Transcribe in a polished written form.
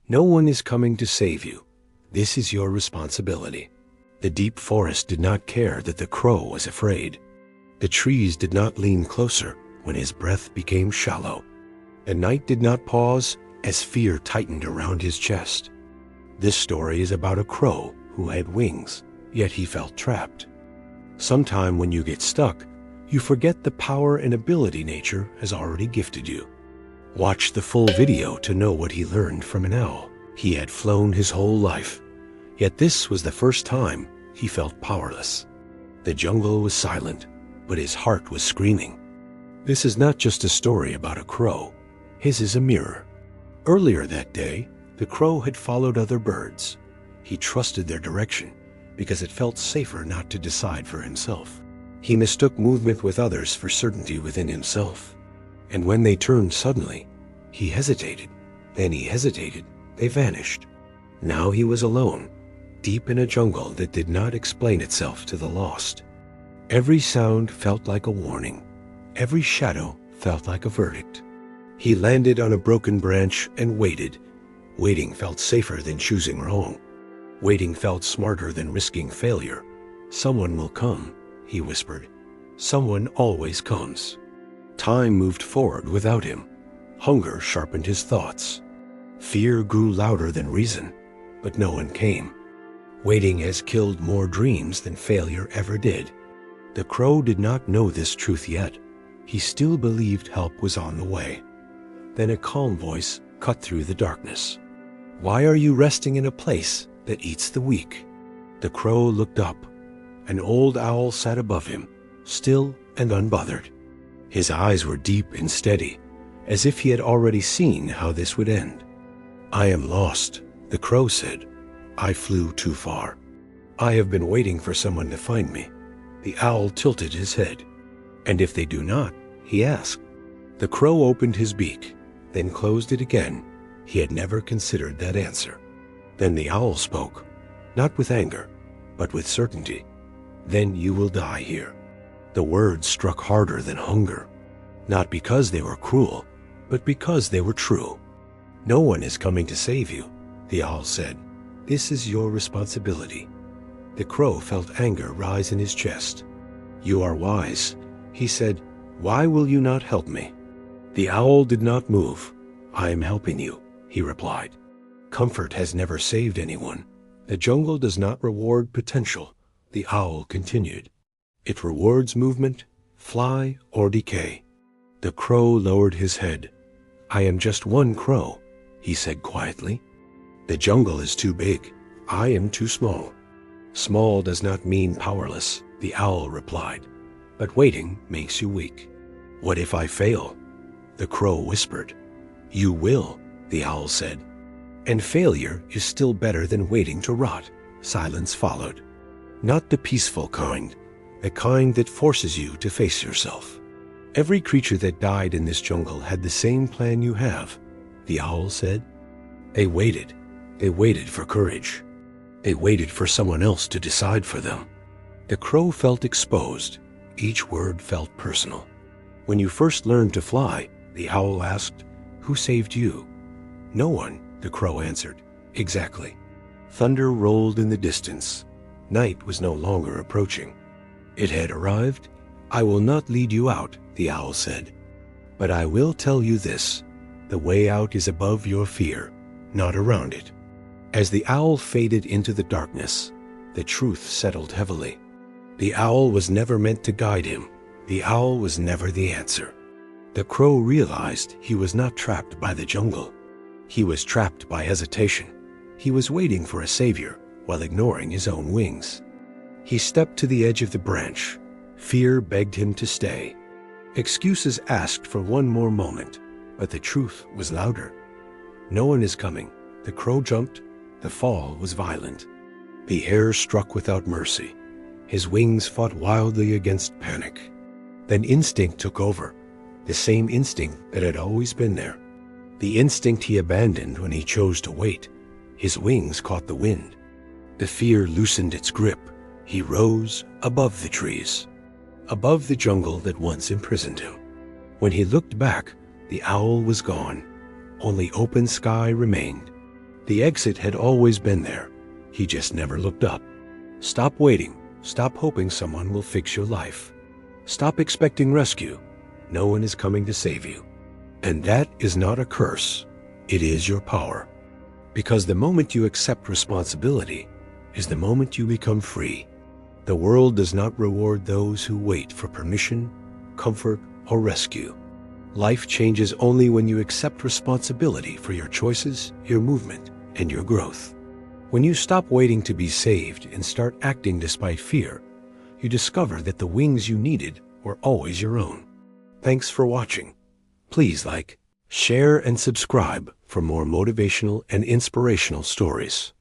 No one is coming to save you. This is your responsibility. The deep forest did not care that the crow was afraid. The trees did not lean closer when his breath became shallow. The night did not pause as fear tightened around his chest. This story is about a crow who had wings, yet he felt trapped. Sometime when you get stuck, you forget the power and ability nature has already gifted you. Watch the full video to know what he learned from an owl. He had flown his whole life, yet this was the first time he felt powerless. The jungle was silent, but his heart was screaming. This is not just a story about a crow. His is a mirror. Earlier that day, the crow had followed other birds. He trusted their direction because it felt safer not to decide for himself. He mistook movement with others for certainty within himself. And when they turned suddenly, he hesitated. Then he hesitated. They vanished. Now he was alone, deep in a jungle that did not explain itself to the lost. Every sound felt like a warning. Every shadow felt like a verdict. He landed on a broken branch and waited. Waiting felt safer than choosing wrong. Waiting felt smarter than risking failure. Someone will come, he whispered. Someone always comes. Time moved forward without him. Hunger sharpened his thoughts. Fear grew louder than reason, but no one came. Waiting has killed more dreams than failure ever did. The crow did not know this truth yet. He still believed help was on the way. Then a calm voice cut through the darkness. Why are you resting in a place that eats the weak? The crow looked up. An old owl sat above him, still and unbothered. His eyes were deep and steady, as if he had already seen how this would end. I am lost, the crow said. I flew too far. I have been waiting for someone to find me. The owl tilted his head. And if they do not, he asked. The crow opened his beak, then closed it again. He had never considered that answer. Then the owl spoke, not with anger, but with certainty. Then you will die here. The words struck harder than hunger, not because they were cruel, but because they were true. No one is coming to save you, the owl said. This is your responsibility. The crow felt anger rise in his chest. You are wise, he said. Why will you not help me? The owl did not move. I am helping you, he replied. Comfort has never saved anyone. The jungle does not reward potential, the owl continued. It rewards movement, fly, or decay. The crow lowered his head. I am just one crow, he said quietly. The jungle is too big. I am too small. Small does not mean powerless, the owl replied. But waiting makes you weak. What if I fail? The crow whispered. You will, the owl said. And failure is still better than waiting to rot. Silence followed. Not the peaceful kind, the kind that forces you to face yourself. Every creature that died in this jungle had the same plan you have, the owl said. They waited. They waited for courage. They waited for someone else to decide for them. The crow felt exposed. Each word felt personal. When you first learned to fly, the owl asked, who saved you? No one, the crow answered. Exactly. Thunder rolled in the distance. Night was no longer approaching. It had arrived. I will not lead you out, the owl said. But I will tell you this. The way out is above your fear, not around it. As the owl faded into the darkness, the truth settled heavily. The owl was never meant to guide him. The owl was never the answer. The crow realized he was not trapped by the jungle. He was trapped by hesitation. He was waiting for a savior while ignoring his own wings. He stepped to the edge of the branch. Fear begged him to stay. Excuses asked for one more moment, but the truth was louder. No one is coming. The crow jumped. The fall was violent. The air struck without mercy. His wings fought wildly against panic. Then instinct took over, the same instinct that had always been there. The instinct he abandoned when he chose to wait. His wings caught the wind. The fear loosened its grip. He rose above the trees, above the jungle that once imprisoned him. When he looked back, the owl was gone. Only open sky remained. The exit had always been there. He just never looked up. Stop waiting. Stop hoping someone will fix your life. Stop expecting rescue. No one is coming to save you. And that is not a curse. It is your power. Because the moment you accept responsibility is the moment you become free. The world does not reward those who wait for permission, comfort, or rescue. Life changes only when you accept responsibility for your choices, your movement, and your growth. When you stop waiting to be saved and start acting despite fear, you discover that the wings you needed were always your own. Thanks for watching. Please like, share, and subscribe for more motivational and inspirational stories.